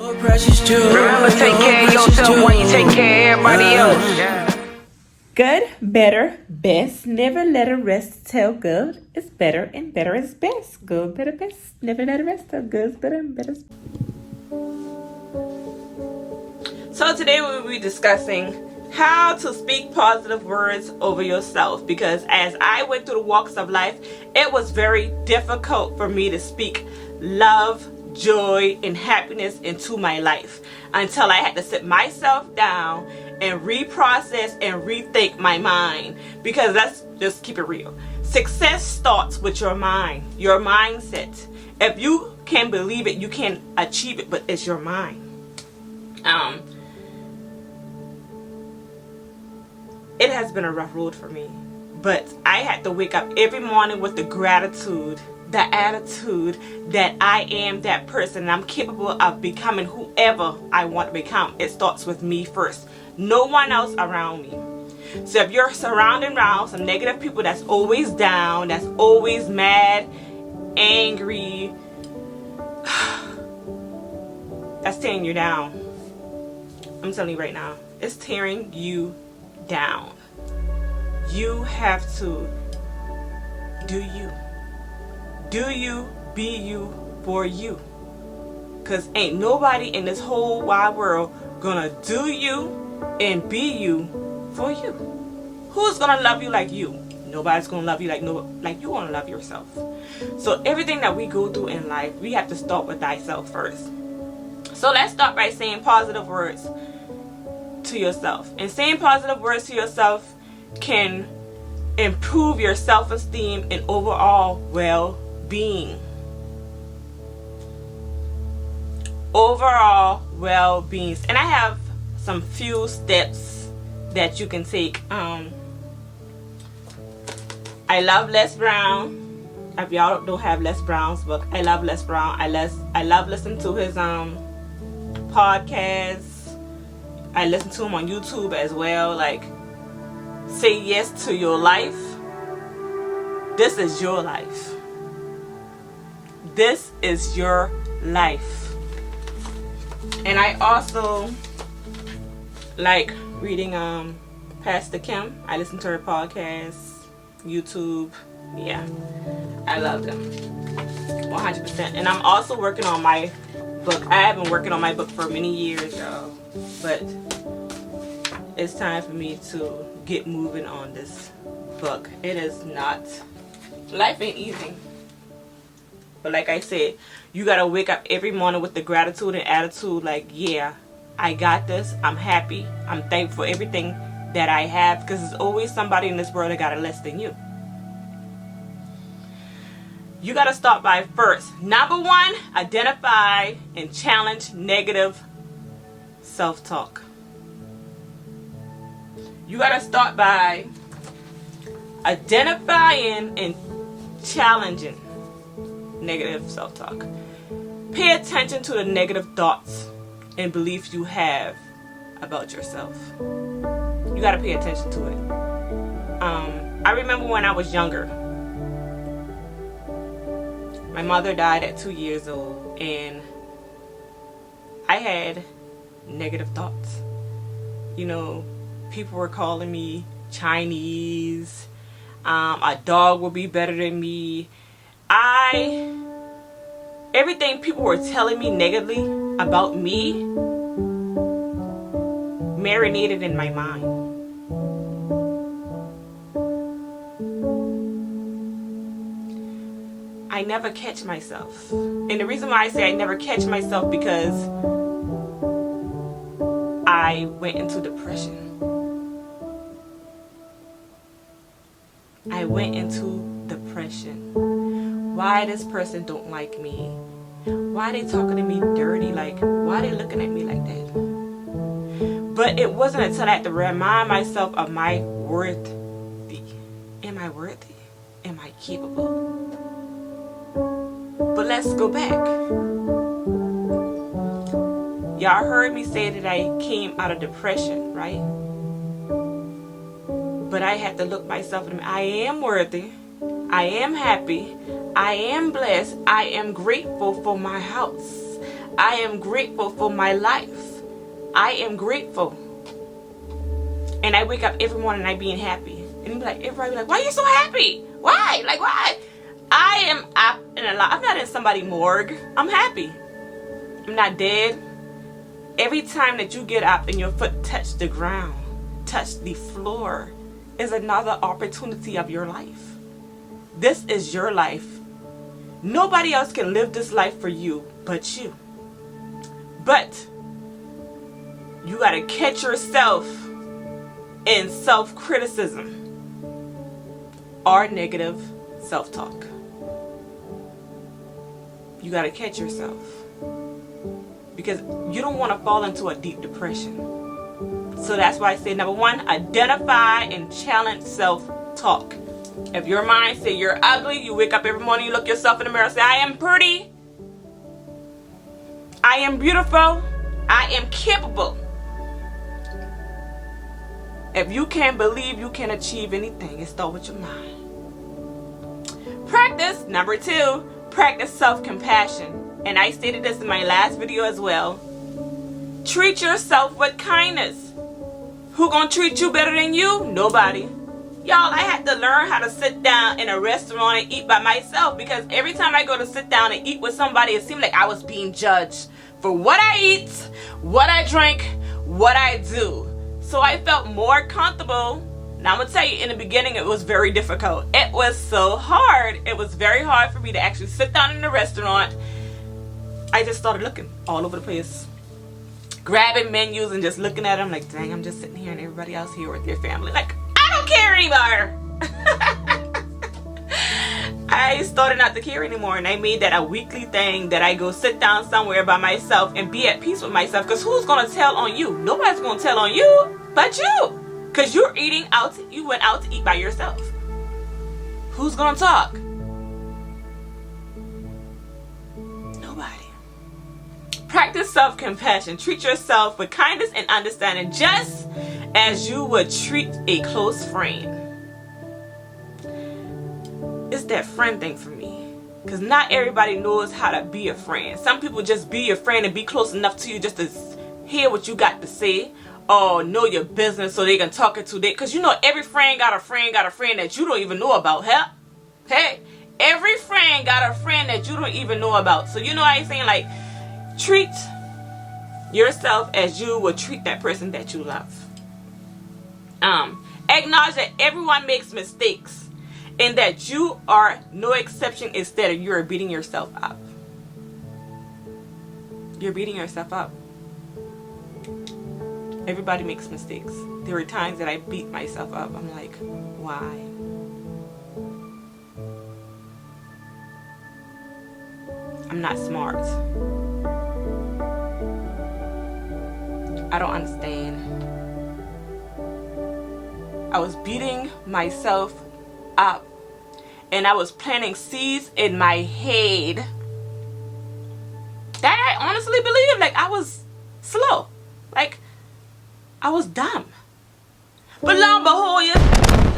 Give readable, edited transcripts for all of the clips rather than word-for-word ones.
Remember, take care of yourself while you take care of everybody else. Good, better, best. Never let a rest till good is better and better is best. Good, better, best. Never let a rest till good is better and better is best. So today we will be discussing how to speak positive words over yourself, because as I went through the walks of life, it was very difficult for me to speak love, joy, and happiness into my life until I had to sit myself down and reprocess and rethink my mind. Because let's just keep it real. Success starts with your mind, your mindset. If you can believe it, you can achieve it, but it's your mind. It has been a rough road for me, but I had to wake up every morning with the gratitude, the attitude that I am that person and I'm capable of becoming whoever I want to become. It starts with me first, no one else around me. So if you're surrounded around some negative people that's always down, that's always mad, angry, that's tearing you down. I'm telling you right now, it's tearing you down. You have to do you. Do you, be you, for you. Because ain't nobody in this whole wide world gonna do you and be you for you. Who's gonna love you like you? Nobody's gonna love you like you wanna love yourself. So everything that we go through in life, we have to start with thyself first. So let's start by saying positive words to yourself. And saying positive words to yourself can improve your self-esteem and overall well-being. Overall well-being. And I have some few steps that you can take. I love Les Brown. If y'all don't have Les Brown's book, I love Les Brown. I love listening to his podcasts. I listen to him on YouTube as well. Like, say yes to your life. This is your life. This is your life. And I also like reading Pastor Kim. I listen to her podcast, YouTube. Yeah, I love them 100%. And I'm also working on my book. I have been working on my book for many years, y'all. But it's time for me to get moving on this book. It is not, life ain't easy. But like I said, you gotta wake up every morning with the gratitude and attitude like, yeah, I got this. I'm happy. I'm thankful for everything that I have, because there's always somebody in this world that got it less than you. You gotta start by first, number one, identify and challenge negative self-talk. You gotta start by identifying and challenging negative self-talk. Pay attention to the negative thoughts and beliefs you have about yourself. You gotta pay attention to it. I remember when I was younger, my mother died at 2 years old, and I had negative thoughts. You know, people were calling me Chinese. A dog would be better than me. Everything people were telling me negatively about me marinated in my mind. I never catch myself. And the reason why I say I never catch myself, because I went into depression. I went into depression. Why this person don't like me? Why they talking to me dirty? Like, why they looking at me like that? But it wasn't until I had to remind myself of my worthy. Am I worthy? Am I capable? But let's go back. Y'all heard me say that I came out of depression, right? But I had to look myself in the mirror. I am worthy. I am happy. I am blessed. I am grateful for my house. I am grateful for my life. I am grateful. And I wake up every morning and I being happy. And you be like, everybody be like, why are you so happy? Why? Like, why? I am up and alive. I'm not in somebody's morgue. I'm happy. I'm not dead. Every time that you get up and your foot touch the ground, touch the floor, is another opportunity of your life. This is your life. Nobody else can live this life for you but you. But you got to catch yourself in self-criticism or negative self-talk. You got to catch yourself, because you don't want to fall into a deep depression. So that's why I say, number one, identify and challenge self-talk. If your mind say you're ugly, you wake up every morning, you look yourself in the mirror and say, I am pretty, I am beautiful, I am capable. If you can't believe you can achieve anything, it starts with your mind. Practice, number two, practice self-compassion. And I stated this in my last video as well. Treat yourself with kindness. Who gonna treat you better than you? Nobody. Y'all, I had to learn how to sit down in a restaurant and eat by myself, because every time I go to sit down and eat with somebody, it seemed like I was being judged for what I eat, what I drink, what I do. So I felt more comfortable. Now I'm going to tell you, in the beginning it was very difficult. It was so hard. It was very hard for me to actually sit down in the restaurant. I just started looking all over the place, grabbing menus and just looking at them like, dang, I'm just sitting here and everybody else here with their family. Like, I don't care anymore. I started not to care anymore, and I made that a weekly thing, that I go sit down somewhere by myself and be at peace with myself. Because who's going to tell on you? Nobody's going to tell on you but you. Because you're eating out. You went out to eat by yourself. Who's going to talk? Nobody. Practice self-compassion. Treat yourself with kindness and understanding, just as you would treat a close friend. It's that friend thing for me, because not everybody knows how to be a friend. Some people just be your friend and be close enough to you just to hear what you got to say, or know your business so they can talk it to them. Because you know, every friend got a friend that you don't even know about. Hey, every friend got a friend that you don't even know about. So you know what I'm saying? Like, treat yourself as you would treat that person that you love. Acknowledge that everyone makes mistakes, and that you are no exception. Instead of you're beating yourself up. You're beating yourself up. Everybody makes mistakes. There were times that I beat myself up. I'm like, why? I'm not smart. I don't understand. I was beating myself up, and I was planting seeds in my head that I honestly believe, like, I was slow, like I was dumb. But lo and behold,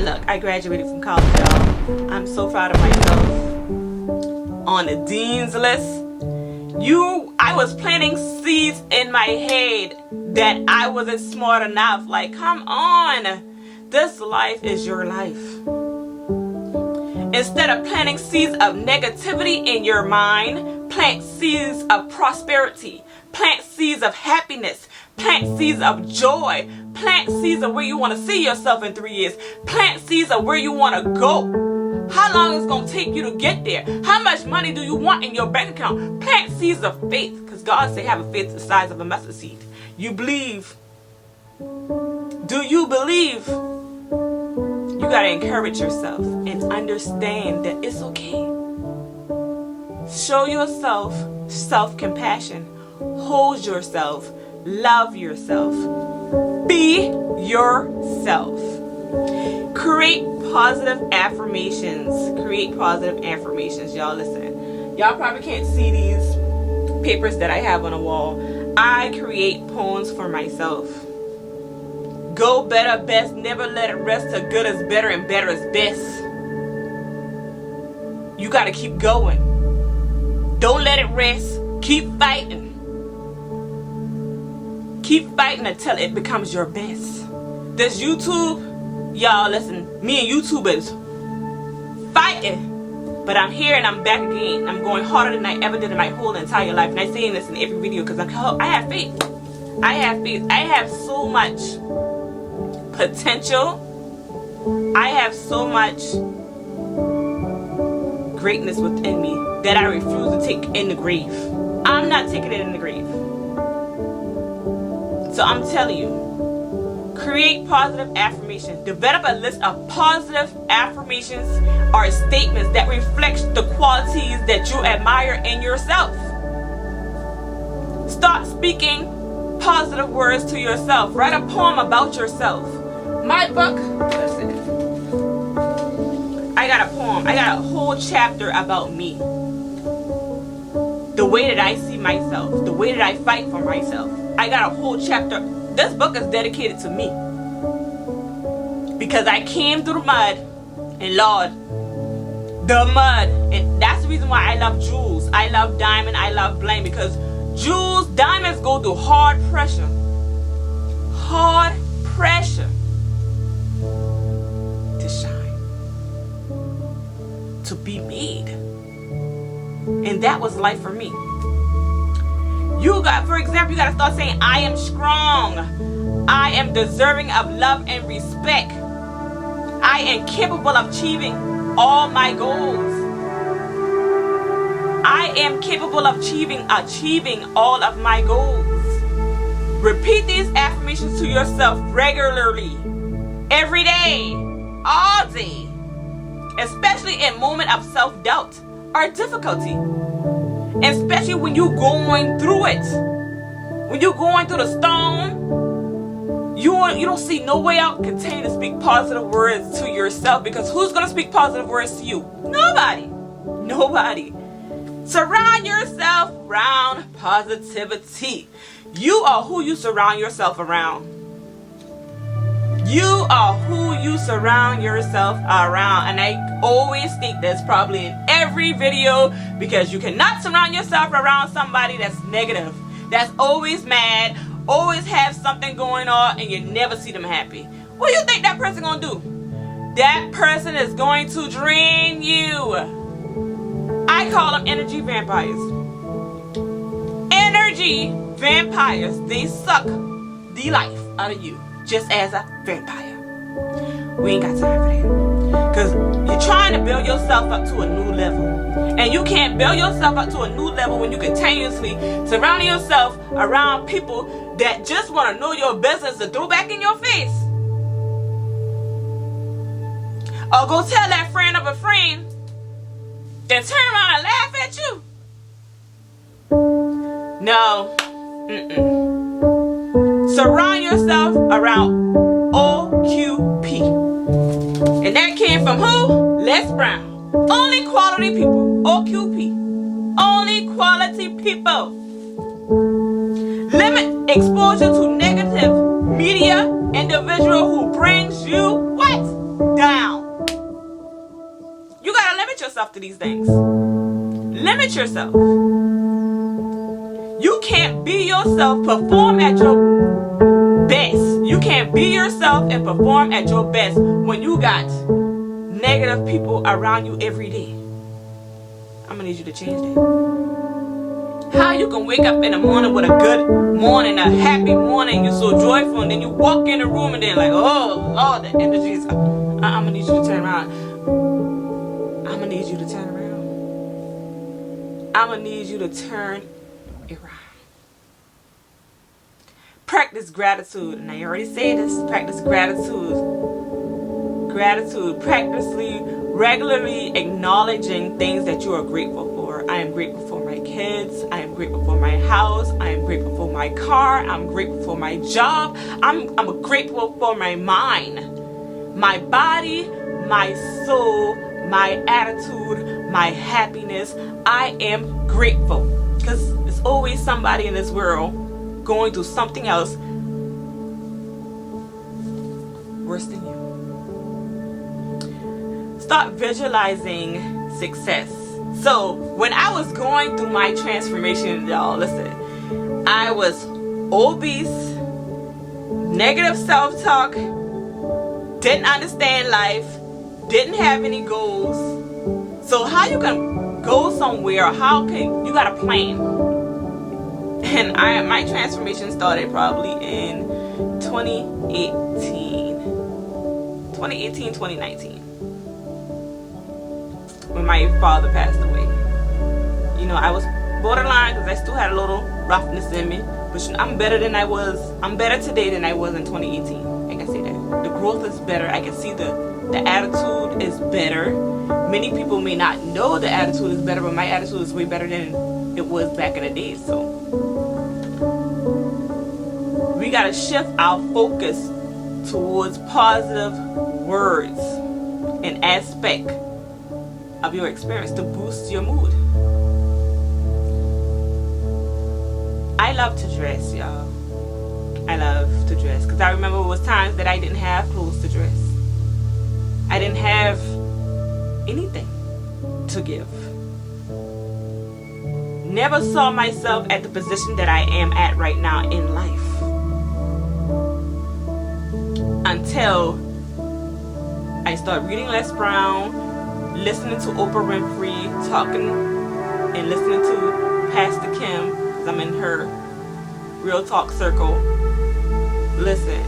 look, I graduated from college, y'all. I'm so proud of myself. On the dean's list. I was planting seeds in my head that I wasn't smart enough. Like, come on. This life is your life. Instead of planting seeds of negativity in your mind, plant seeds of prosperity. Plant seeds of happiness. Plant seeds of joy. Plant seeds of where you want to see yourself in 3 years. Plant seeds of where you want to go. How long is it going to take you to get there? How much money do you want in your bank account? Plant seeds of faith. Because God said have a faith the size of a mustard seed. You believe. Do you believe? You got to encourage yourself and understand that it's okay. Show yourself self-compassion. Hold yourself. Love yourself. Be yourself. Create positive affirmations. Create positive affirmations. Y'all listen. Y'all probably can't see these papers that I have on the wall. I create poems for myself. Go better, best. Never let it rest till good is better and better is best. You got to keep going. Don't let it rest. Keep fighting. Keep fighting until it becomes your best. This YouTube, y'all, listen, me and YouTubers fighting. But I'm here and I'm back again. I'm going harder than I ever did in my whole entire life. And I'm saying this in every video because I have faith. I have faith. I have so much potential. I have so much greatness within me that I refuse to take in the grave. I'm not taking it in the grave. So I'm telling you, create positive affirmations. Develop a list of positive affirmations or statements that reflect the qualities that you admire in yourself. Start speaking positive words to yourself. Write a poem about yourself. My book, listen, I got a poem. I got a whole chapter about me. The way that I see myself. The way that I fight for myself. I got a whole chapter. This book is dedicated to me. Because I came through the mud, and Lord, the mud, and that's the reason why I love jewels. I love diamond, I love bling, because jewels, diamonds go through hard pressure. Hard pressure to shine, to be made. And that was life for me. You got, for example, you got to start saying, I am strong. I am deserving of love and respect. I am capable of achieving all my goals. I am capable of achieving all of my goals. Repeat these affirmations to yourself regularly, every day, all day, especially in moments of self-doubt or difficulty, especially when you're going through it. When you're going through the storm, you don't see no way out. Continue to speak positive words to yourself, because who's going to speak positive words to you? Nobody. Nobody. Surround yourself around positivity. You are who you surround yourself around. You are who you surround yourself around. And I always state this probably in every video, because you cannot surround yourself around somebody that's negative, that's always mad, always have something going on, and you never see them happy. What do you think that person gonna do? That person is going to drain you. I call them energy vampires. Energy vampires, they suck the life out of you, just as a vampire. We ain't got time for that, because you're trying to build yourself up to a new level, and you can't build yourself up to a new level when you continuously surround yourself around people that just want to know your business to throw back in your face, or go tell that friend of a friend, then turn around and laugh at you. No. Surround yourself around OQP. And that came from who? Les Brown. Only quality people. OQP. Only quality people. Limit exposure to negative media individual who brings you what? Down. You gotta limit yourself to these things. Limit yourself. You can't be yourself, perform at your best. You can't be yourself and perform at your best when you got negative people around you every day. I'm gonna need you to change that. How you can wake up in the morning with a good morning, a happy morning, you're so joyful, and then you walk in the room and then like, oh Lord, the energy is, I'm gonna need you to turn around. I'm gonna need you to turn around. I'm gonna need you to turn around. Practice gratitude. And I already said this. Practice gratitude. Gratitude. Practically, regularly acknowledging things that you are grateful for. I am grateful for my kids. I am grateful for my house. I am grateful for my car. I'm grateful for my job. I'm grateful for my mind, my body, my soul, my attitude, my happiness. I am grateful, because there's always somebody in this world going through something else worse than you. Start visualizing success. So when I was going through my transformation, y'all, listen, I was obese, negative self-talk, didn't understand life, didn't have any goals. So how you can go somewhere, or how can you got a plan? And my transformation started probably in 2019, when my father passed away. You know, I was borderline because I still had a little roughness in me, but I'm better today than I was in 2018. I can say that the growth is better. I can see the attitude is better. Many people may not know the attitude is better, but my attitude is way better than it was back in the day. So we got to shift our focus towards positive words and aspect of your experience to boost your mood. I love to dress, y'all. I love to dress because I remember it was times that I didn't have clothes to dress. I didn't have anything to give. Never saw myself at the position that I am at right now in life until I started reading Les Brown, listening to Oprah Winfrey, talking and listening to Pastor Kim, because I'm in her Real Talk circle. Listen,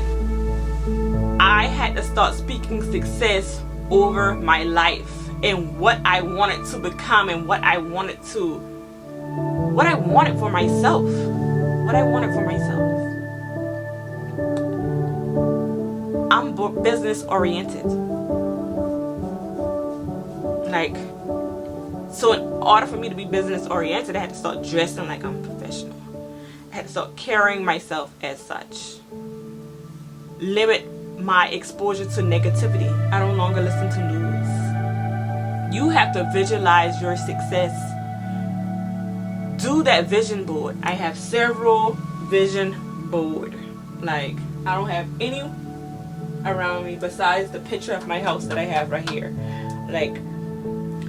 I had to start speaking success over my life and what I wanted to become and what I wanted for myself. I'm business oriented. Like, so in order for me to be business oriented, I had to start dressing like I'm professional. I had to start carrying myself as such. Limit my exposure to negativity. I no longer listen to news. You have to visualize your success. Do that vision board. I have several vision board. Like, I don't have any around me besides the picture of my house that I have right here. Like,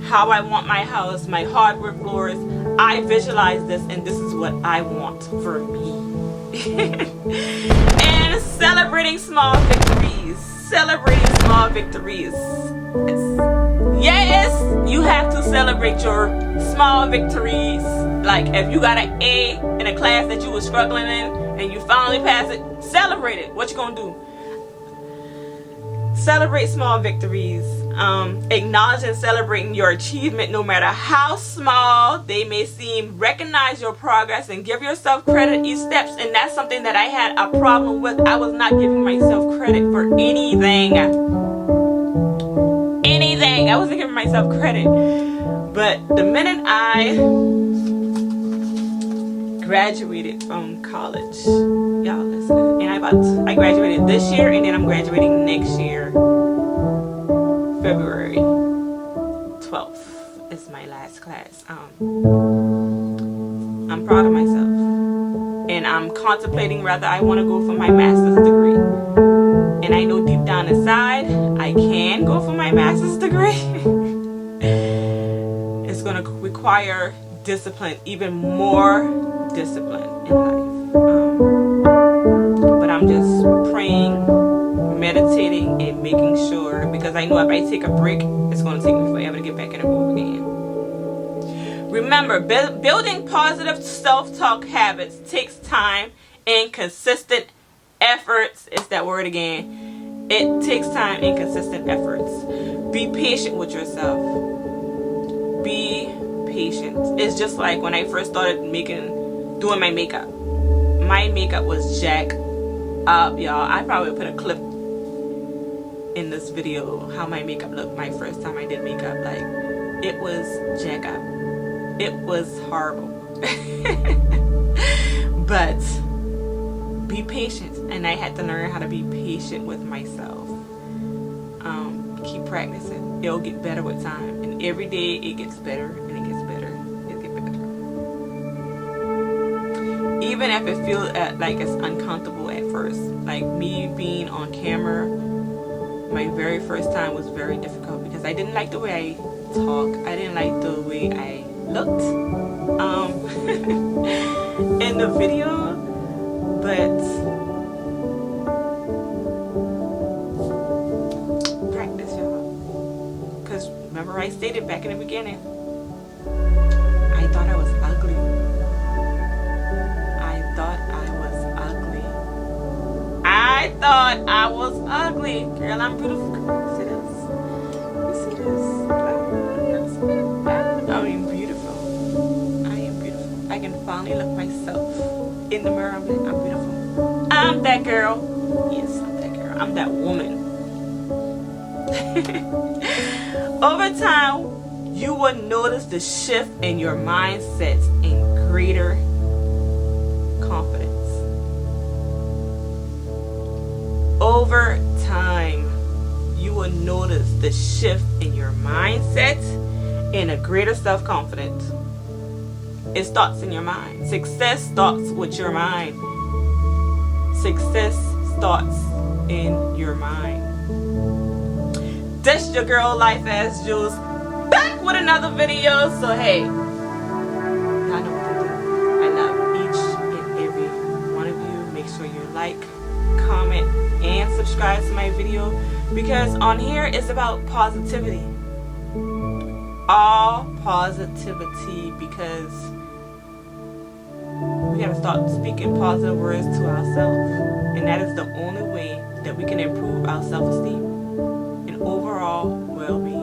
how I want my house, my hardwood floors. I visualize this, and this is what I want for me. And celebrating small victories. Yes, you have to celebrate your small victories. Like, if you got an A in a class that you were struggling in and you finally pass it, celebrate it. What you gonna do? Celebrate small victories. Acknowledge and celebrating your achievement, no matter how small they may seem. Recognize your progress and give yourself credit each steps. And that's something that I had a problem with. I was not giving myself credit for anything. I wasn't giving myself credit. But the minute I graduated from college, y'all listen, and I graduated this year, and then I'm graduating next year. February 12th is my last class. I'm proud of myself, and I'm contemplating whether I want to go for my master's degree. And I know deep down inside I can go for my master's degree. It's going to require discipline, even more discipline in life. But I'm just praying, meditating, and making sure, because I know if I take a break, it's going to take me forever to get back in the groove again. Remember, building positive self-talk habits takes time and consistent efforts. It's that word again. It takes time and consistent efforts. Be patient with yourself. Be patient. It's just like when I first started doing my makeup. My makeup was jack up, y'all. I probably put a clip in this video how my makeup looked my first time I did makeup. Like, it was jack up. It was horrible. But be patient, and I had to learn how to be patient with myself. Keep practicing. It'll get better with time, and every day it gets better, and it gets better. It gets better. Even if it feels like it's uncomfortable at first, like me being on camera, my very first time was very difficult because I didn't like the way I talk. I didn't like the way I looked in the video. But I stated back in the beginning, I thought I was ugly. I thought I was ugly. I thought I was ugly. Girl, I'm beautiful. Girl, see this? You see this? I am beautiful. I am beautiful. I can finally look myself in the mirror. I'm like, I'm beautiful. I'm that girl. Yes, I'm that girl. I'm that woman. Over time, you will notice the shift in your mindset and greater confidence. Over time, you will notice the shift in your mindset and a greater self-confidence. It starts in your mind. Success starts with your mind. Success starts in your mind. That's your girl, Life as Jules, back with another video. So hey, I know what to do. I love each and every one of you. Make sure you like, comment, and subscribe to my video, because on here is about positivity. All positivity, because we gotta start speaking positive words to ourselves, and that is the only way that we can improve our self-esteem and overall well-being.